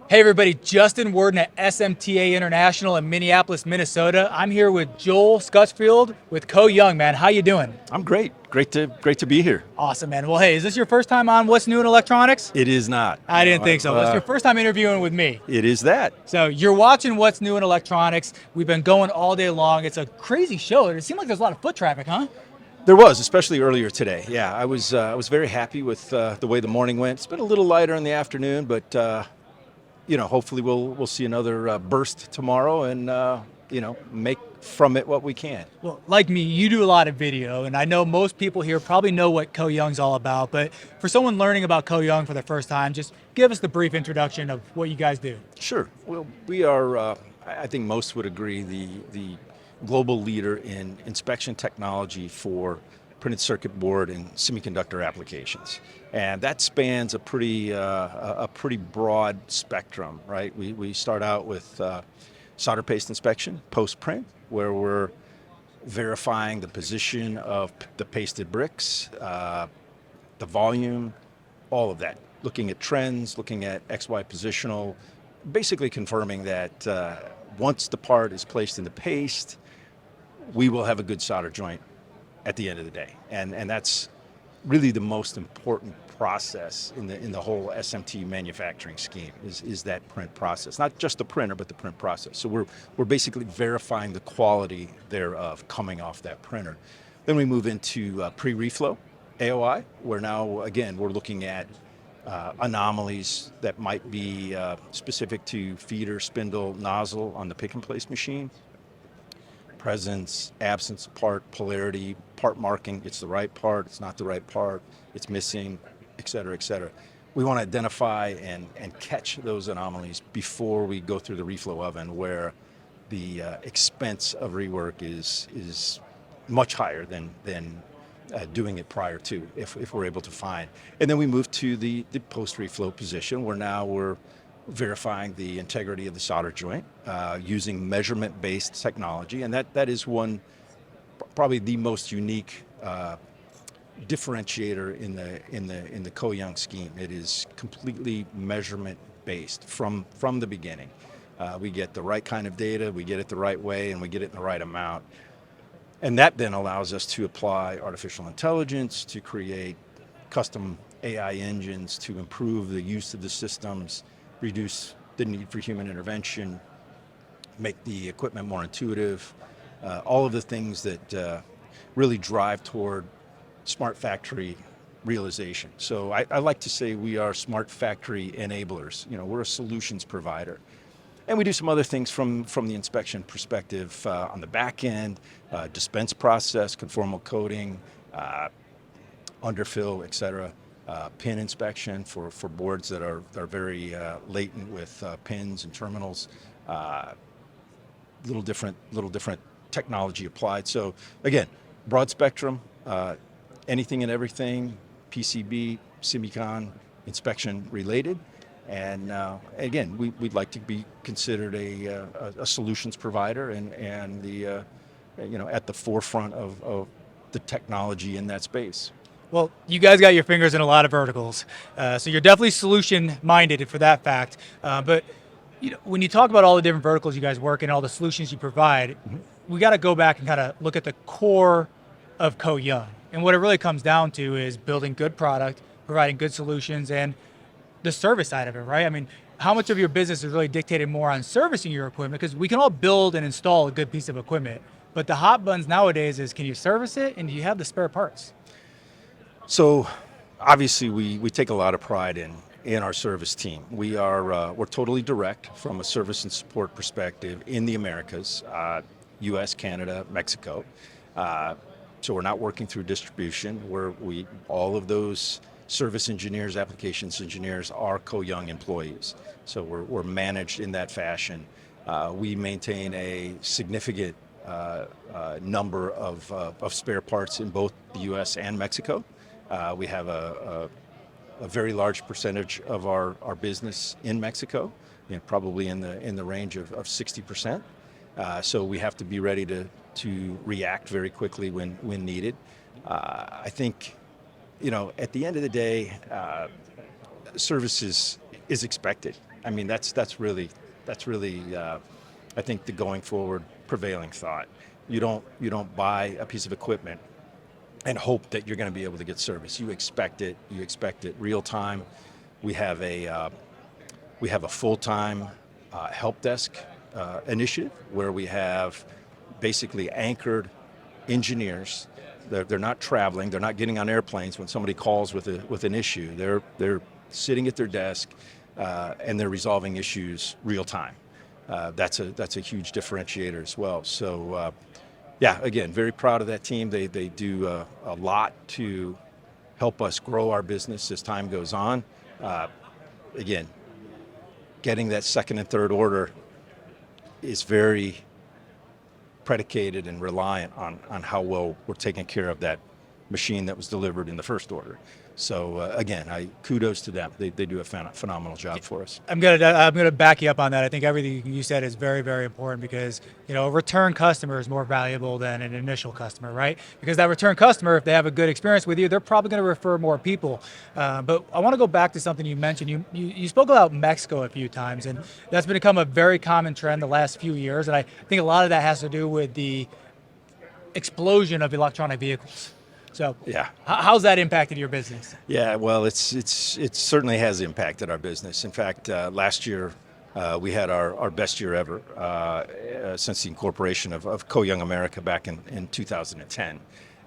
Hey everybody, Justin Worden at SMTAI International in Minneapolis, Minnesota. I'm here with Joel Scutchfield with Koh Young, man. How you doing? I'm great. Great to be here. Awesome, man. Well, hey, is this your first time on What's New in Electronics? It is not. I didn't think so. It's your first time interviewing with me. It is that. So you're watching What's New in Electronics. We've been going all day long. It's a crazy show. It seemed like there's a lot of foot traffic, huh? There was, especially earlier today. Yeah, I was very happy with the way the morning went. It's been a little lighter in the afternoon, but hopefully we'll see another burst tomorrow and make from it what we can. Well, like me, you do a lot of video, and I know most people here probably know what Koh Young's all about, but for someone learning about Koh Young for the first time, just give us the brief introduction of what you guys do. Sure. Well, we are. I think most would agree the global leader in inspection technology for printed circuit board and semiconductor applications, and that spans a pretty broad spectrum, right? We start out with solder paste inspection post print, where we're verifying the position of the pasted bricks, the volume, all of that. Looking at trends, looking at XY positional, basically confirming that once the part is placed in the paste, we will have a good solder joint at the end of the day. And that's really the most important process in the whole SMT manufacturing scheme is that print process. Not just the printer, but the print process. So we're basically verifying the quality thereof coming off that printer. Then we move into pre-reflow AOI, where now, again, we're looking at anomalies that might be specific to feeder, spindle, nozzle on the pick and place machine. Presence, absence of part, polarity, part marking, it's the right part, it's not the right part, it's missing, et cetera, et cetera. We want to identify and catch those anomalies before we go through the reflow oven, where the expense of rework is much higher than doing it prior to, if we're able to find. And then we move to the post-reflow position, where now we're verifying the integrity of the solder joint using measurement-based technology, and that is probably the most unique differentiator in the Koh Young scheme. It is completely measurement-based from the beginning. We get the right kind of data, we get it the right way, and we get it in the right amount. And that then allows us to apply artificial intelligence to create custom AI engines to improve the use of the systems, reduce the need for human intervention, make the equipment more intuitive, all of the things that really drive toward smart factory realization. So I like to say we are smart factory enablers. We're a solutions provider. And we do some other things from the inspection perspective on the back end, dispense process, conformal coating, underfill, et cetera. Pin inspection for boards that are very latent with pins and terminals. Little different technology applied. So again, broad spectrum, anything and everything, PCB, semicon, inspection related. And again, we'd like to be considered a solutions provider and the at the forefront of the technology in that space. Well, you guys got your fingers in a lot of verticals, so you're definitely solution-minded for that fact. But when you talk about all the different verticals you guys work in, all the solutions you provide, we got to go back and kind of look at the core of Koh Young. And what it really comes down to is building good product, providing good solutions, and the service side of it, right? I mean, how much of your business is really dictated more on servicing your equipment? Because we can all build and install a good piece of equipment, but the hot buttons nowadays is, can you service it and do you have the spare parts? So obviously we take a lot of pride in our service team. We're totally direct from a service and support perspective in the Americas, US, Canada, Mexico. So we're not working through distribution, where all of those service engineers, applications engineers are Koh Young employees. So we're managed in that fashion. We maintain a significant number of spare parts in both the US and Mexico. We have a very large percentage of our business in Mexico, probably in the range of 60%. So we have to be ready to react very quickly when needed. I think, at the end of the day, service is expected. I mean, that's really, I think, the going forward prevailing thought. You don't buy a piece of equipment and hope that you're going to be able to get service. You expect it. You expect it real time. We have a full-time help desk initiative where we have basically anchored engineers. They're not traveling. They're not getting on airplanes when somebody calls with an issue. They're sitting at their desk and they're resolving issues real time. That's a huge differentiator as well. So yeah, again, very proud of that team. They do a lot to help us grow our business as time goes on. Again, getting that second and third order is very predicated and reliant on how well we're taking care of that machine that was delivered in the first order. So again, kudos to them. They do a phenomenal job for us. I'm gonna back you up on that. I think everything you said is very, very important because a return customer is more valuable than an initial customer, right? Because that return customer, if they have a good experience with you, they're probably going to refer more people. But I want to go back to something you mentioned. You spoke about Mexico a few times, and that's become a very common trend the last few years. And I think a lot of that has to do with the explosion of electronic vehicles. So yeah, how's that impacted your business? Yeah, well, it certainly has impacted our business. In fact, last year we had our best year ever since the incorporation of Koh Young America back in 2010.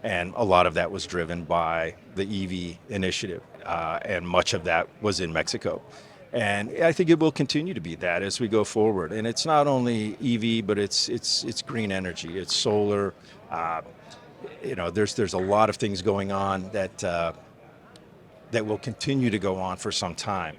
And a lot of that was driven by the EV initiative, and much of that was in Mexico. And I think it will continue to be that as we go forward. And it's not only EV, but it's green energy, it's solar. There's a lot of things going on that will continue to go on for some time.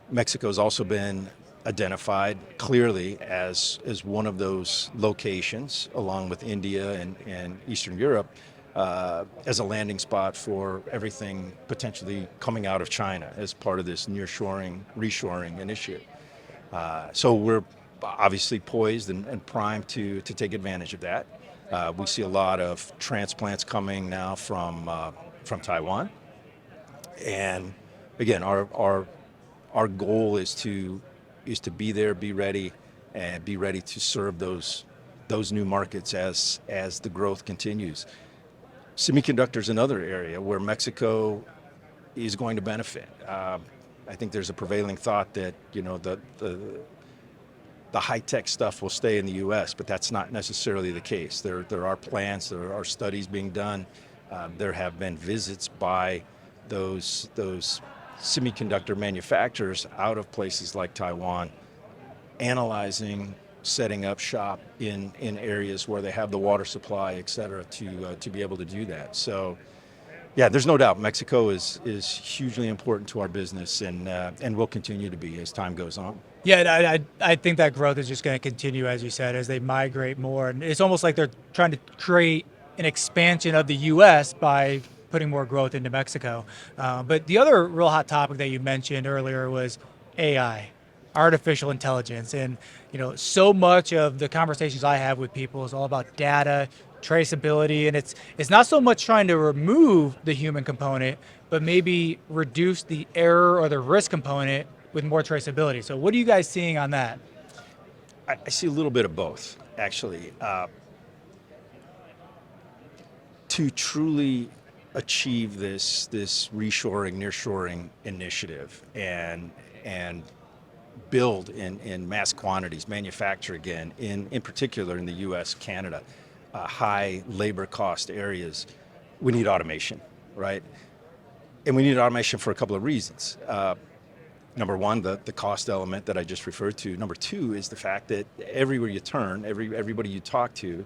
Mexico's also been identified clearly as one of those locations, along with India and Eastern Europe, as a landing spot for everything potentially coming out of China as part of this nearshoring, reshoring initiative. So we're obviously poised and primed to take advantage of that. We see a lot of transplants coming now from Taiwan, and again, our goal is to be there, be ready, and be ready to serve those new markets as the growth continues. Semiconductor is another area where Mexico is going to benefit. I think there's a prevailing thought that the high-tech stuff will stay in the U.S., but that's not necessarily the case. There are plans, there are studies being done. There have been visits by those semiconductor manufacturers out of places like Taiwan, analyzing, setting up shop in areas where they have the water supply, et cetera, to be able to do that. So, yeah, there's no doubt Mexico is hugely important to our business and will continue to be as time goes on. Yeah, I think that growth is just going to continue, as you said, as they migrate more. And it's almost like they're trying to create an expansion of the U.S. by putting more growth into Mexico. But the other real hot topic that you mentioned earlier was AI, artificial intelligence. And, so much of the conversations I have with people is all about data, traceability, and it's not so much trying to remove the human component, but maybe reduce the error or the risk component with more traceability. So what are you guys seeing on that? I see a little bit of both, actually. To truly achieve this reshoring, nearshoring initiative and build in mass quantities, manufacture again, in particular in the U.S., Canada, high labor cost areas, we need automation, right? And we need automation for a couple of reasons. Number one, the cost element that I just referred to. Number two is the fact that everywhere you turn, everybody you talk to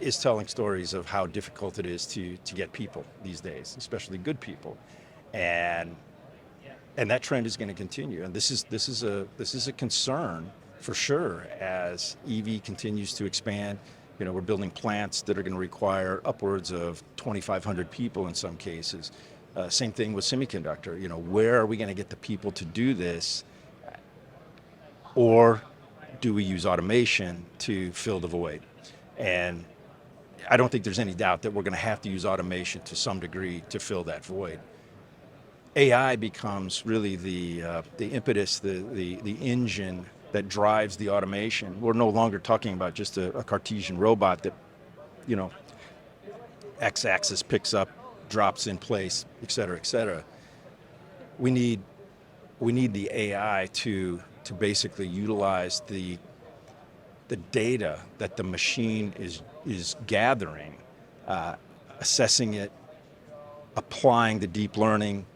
is telling stories of how difficult it is to get people these days, especially good people, and that trend is going to continue. And this is a concern for sure as EV continues to expand. We're building plants that are going to require upwards of 2,500 people in some cases. Same thing with semiconductor. Where are we going to get the people to do this? Or do we use automation to fill the void? And I don't think there's any doubt that we're going to have to use automation to some degree to fill that void. AI becomes really the impetus, the engine that drives the automation. We're no longer talking about just a Cartesian robot that, you know, x-axis picks up, drops in place, et cetera, et cetera. We need the AI to basically utilize the data that the machine is gathering, assessing it, applying the deep learning,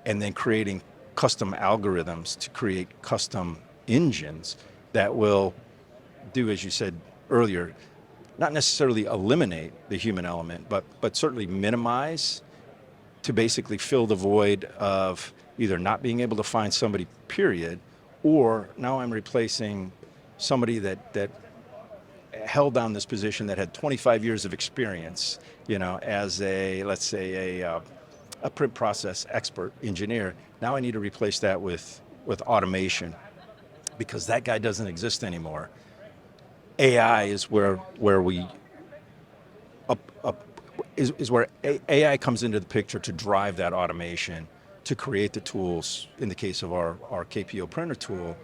and then creating custom algorithms to create custom engines that will do, as you said earlier, not necessarily eliminate the human element, but certainly minimize, to basically fill the void of either not being able to find somebody, period, or now I'm replacing somebody that held down this position that had 25 years of experience, you know, as a, let's say, a print process expert engineer. Now I need to replace that with automation, because that guy doesn't exist anymore. AI is where we is where AI comes into the picture to drive that automation, to create the tools, in the case of our KPO printer tool,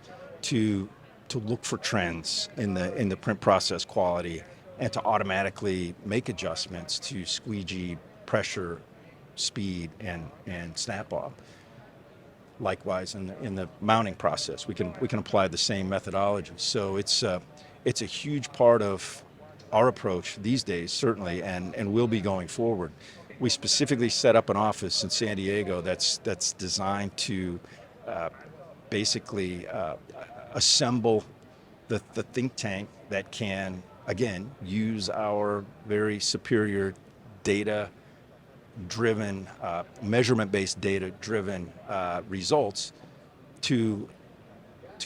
to look for trends in the print process quality, and to automatically make adjustments to squeegee, pressure, speed, and snap off. Likewise, in the mounting process, we can apply the same methodology. So it's a huge part of our approach these days, certainly, and will be going forward. We specifically set up an office in San Diego that's designed to basically assemble the think tank that can, again, use our very superior data-driven, measurement-based data-driven results to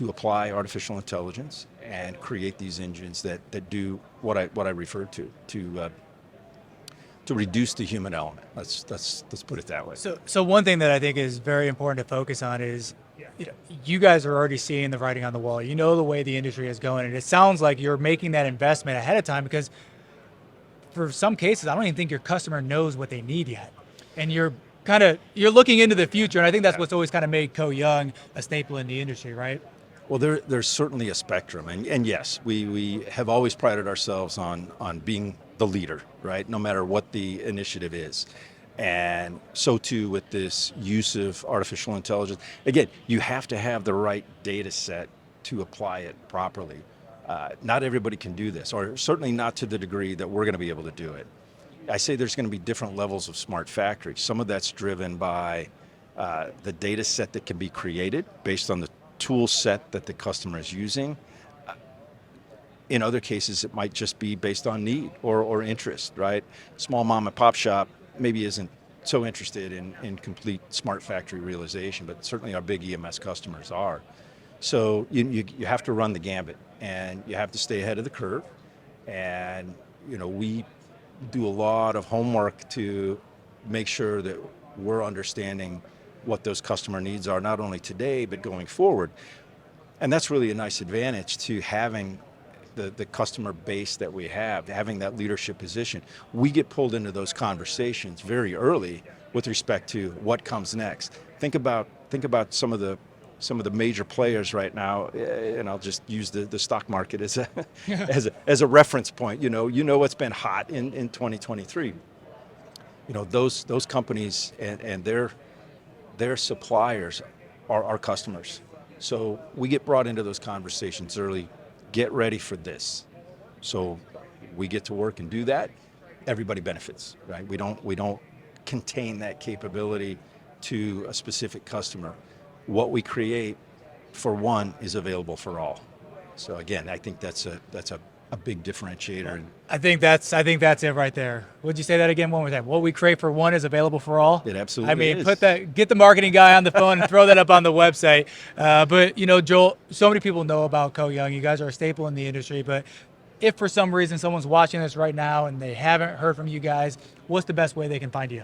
apply artificial intelligence and create these engines that do what I referred to reduce the human element. Let's put it that way. So one thing that I think is very important to focus on is, you know, you guys are already seeing the writing on the wall. You know the way the industry is going, and it sounds like you're making that investment ahead of time, because for some cases, I don't even think your customer knows what they need yet, and you're looking into the future. And I think that's what's always kind of made Koh Young a staple in the industry, right? Well, there's certainly a spectrum, and yes, we have always prided ourselves on being the leader, right? No matter what the initiative is. And so too with this use of artificial intelligence. Again, you have to have the right data set to apply it properly. Not everybody can do this, or certainly not to the degree that we're going to be able to do it. I say there's going to be different levels of smart factory. Some of that's driven by the data set that can be created based on the tool set that the customer is using. In other cases, it might just be based on need or interest, right? Small mom and pop shop maybe isn't so interested in complete smart factory realization, but certainly our big EMS customers are. So you have to run the gambit, and you have to stay ahead of the curve. And you know, we do a lot of homework to make sure that we're understanding what those customer needs are, not only today, but going forward. And that's really a nice advantage to having the customer base that we have, having that leadership position. We get pulled into those conversations very early with respect to what comes next. Think about some of the major players right now, and I'll just use the stock market as a as a reference point. You know what's been hot in 2023. You know, those companies and their suppliers are our customers. So we get brought into those conversations early. Get ready for this. So we get to work and do that. Everybody benefits, right? We don't contain that capability to a specific customer. What we create for one is available for all. So again, I think that's a big differentiator. I think that's it right there. Would you say that again one more time? What we create for one is available for all. It absolutely is. Get the marketing guy on the phone and throw that up on the website. But you know, Joel, so many people know about Koh Young. You guys are a staple in the industry. But if for some reason someone's watching this right now and they haven't heard from you guys, what's the best way they can find you?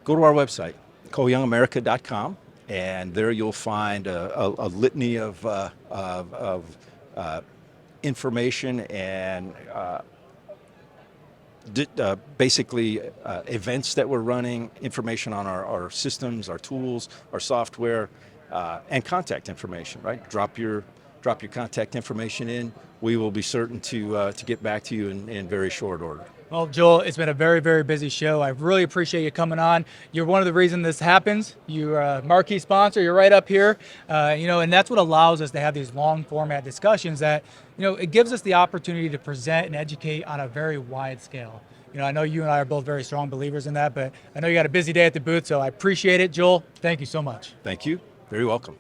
Go to our website, KohYoungAmerica.com, and there you'll find a litany of information and basically events that we're running, information on our systems, our tools, our software, and contact information. Right, drop your contact information in. We will be certain to get back to you in very short order. Well, Joel, it's been a very, very busy show. I really appreciate you coming on. You're one of the reasons this happens. You're a marquee sponsor. You're right up here, and that's what allows us to have these long format discussions that, it gives us the opportunity to present and educate on a very wide scale. I know you and I are both very strong believers in that, but I know you got a busy day at the booth, so I appreciate it. Joel, thank you so much. Thank you. Very welcome.